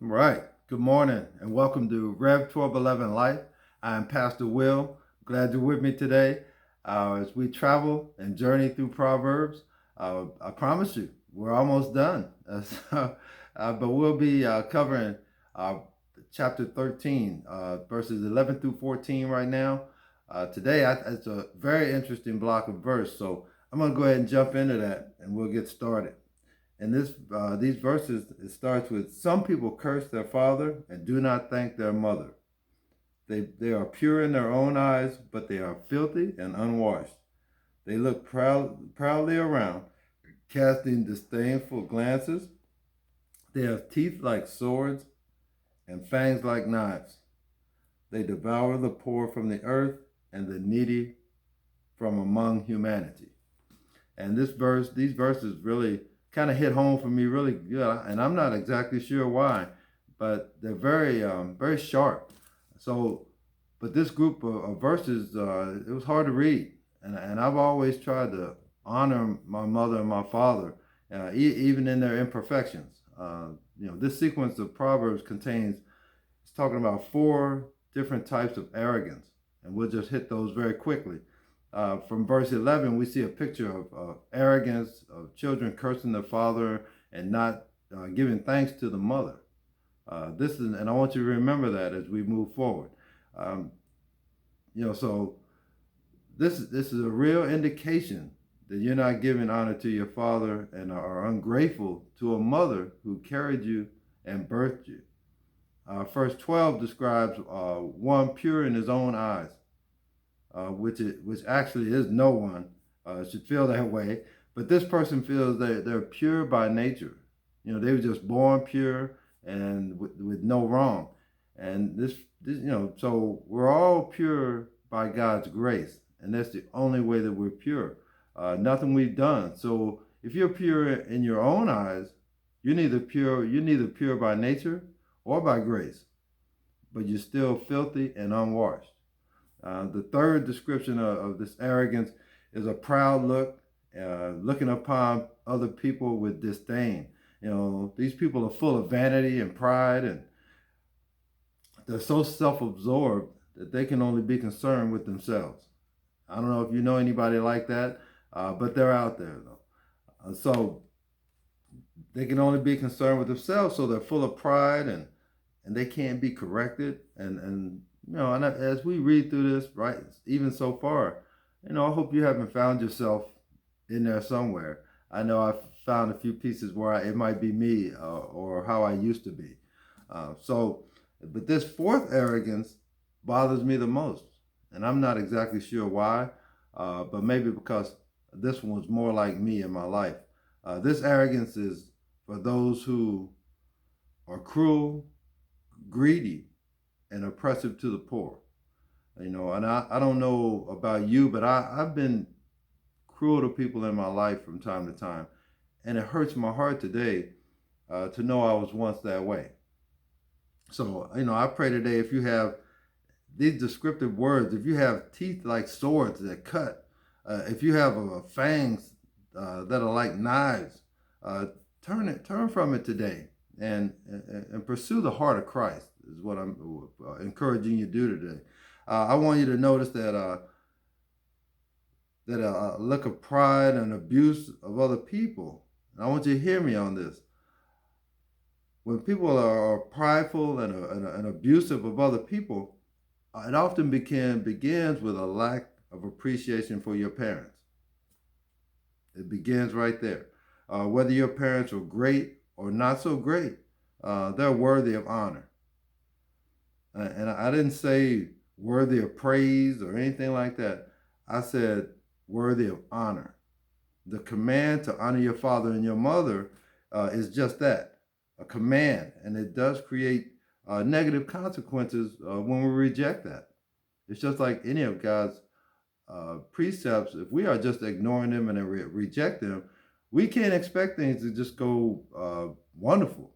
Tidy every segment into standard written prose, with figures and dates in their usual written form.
Right. Good morning and welcome to Rev 1211 Life. I'm Pastor Will. Glad you're with me today as we travel and journey through Proverbs. I promise you, we're almost done. But we'll be covering uh, chapter 13, verses 11 through 14 right now. It's a very interesting block of verse, so I'm going to go ahead and jump into that and we'll get started. And these verses, it starts with, some people curse their father and do not thank their mother. They are pure in their own eyes, but they are filthy and unwashed. They look proudly around, casting disdainful glances. They have teeth like swords and fangs like knives. They devour the poor from the earth and the needy from among humanity. And these verses really kind of hit home for me really good, and I'm not exactly sure why, but they're very sharp. So, but this group of verses, it was hard to read, and I've always tried to honor my mother and my father, even in their imperfections. This sequence of Proverbs contains, it's talking about four different types of arrogance, and we'll just hit those very quickly. From verse 11, we see a picture of arrogance, of children cursing their father and not giving thanks to the mother. And I want you to remember that as we move forward. Um, so this is a real indication that you're not giving honor to your father and are ungrateful to a mother who carried you and birthed you. Verse 12 describes one pure in his own eyes, which actually is no one should feel that way. But this person feels that they're pure by nature. They were just born pure and with no wrong. And so we're all pure by God's grace, and that's the only way that we're pure. Nothing we've done. So if you're pure in your own eyes, you're neither pure by nature or by grace, but you're still filthy and unwashed. The third description of this arrogance is a proud look, looking upon other people with disdain. These people are full of vanity and pride, and they're so self-absorbed that they can only be concerned with themselves. I don't know if you know anybody like that, but they're out there though. So they can only be concerned with themselves, so they're full of pride and they can't be corrected. And as we read through this, right, even so far, I hope you haven't found yourself in there somewhere. I know I've found a few pieces where it might be me or how I used to be. But this fourth arrogance bothers me the most, and I'm not exactly sure why, but maybe because this one was more like me in my life. This arrogance is for those who are cruel, greedy, and oppressive to the poor. And I don't know about you, but I've been cruel to people in my life from time to time. And it hurts my heart today to know I was once that way. So, I pray today, if you have these descriptive words, if you have teeth like swords that cut, if you have fangs that are like knives, uh, turn from it today and pursue the heart of Christ is what I'm encouraging you to do today. I want you to notice that a look of pride and abuse of other people. And I want you to hear me on this. When people are prideful and abusive of other people, it often begins with a lack of appreciation for your parents. It begins right there. Whether your parents were great or not so great, they're worthy of honor. And I didn't say worthy of praise or anything like that. I said worthy of honor. The command to honor your father and your mother is just that, a command. And it does create negative consequences when we reject that. It's just like any of God's precepts. If we are just ignoring them and reject them, we can't expect things to just go wonderful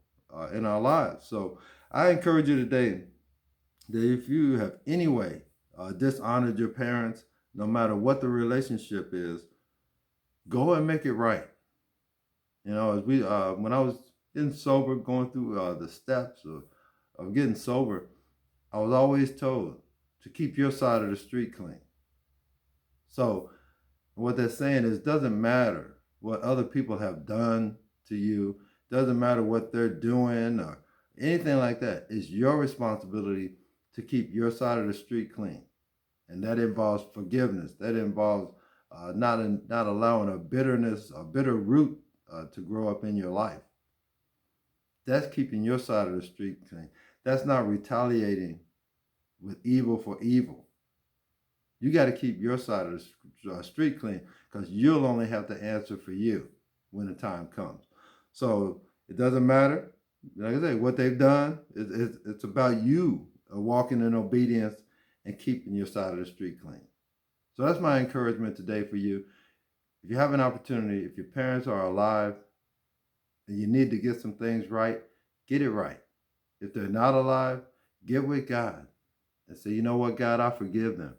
in our lives. So I encourage you today that if you have any way dishonored your parents, no matter what the relationship is, go and make it right. As we when I was getting sober, going through the steps of getting sober, I was always told to keep your side of the street clean. So what they're saying is, doesn't matter what other people have done to you, doesn't matter what they're doing or anything like that. It's your responsibility to keep your side of the street clean. And that involves forgiveness. That involves not allowing a bitterness, a bitter root to grow up in your life. That's keeping your side of the street clean. That's not retaliating with evil for evil. You got to keep your side of the street clean, because you'll only have to answer for you when the time comes. So it doesn't matter, like I say, what they've done. It's about you walking in obedience and keeping your side of the street clean. So that's my encouragement today for you. If you have an opportunity, if your parents are alive and you need to get some things right, get it right. If they're not alive, get with God and say, you know what, God, I forgive them.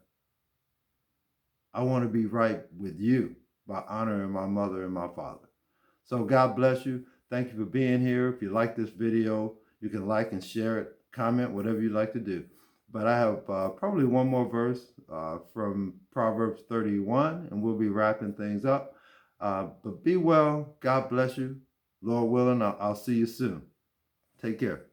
I want to be right with you by honoring my mother and my father. So God bless you. Thank you for being here. If you like this video, you can like and share it, comment, whatever you like to do. But I have probably one more verse from Proverbs 31, and we'll be wrapping things up. But be well. God bless you. Lord willing, I'll see you soon. Take care.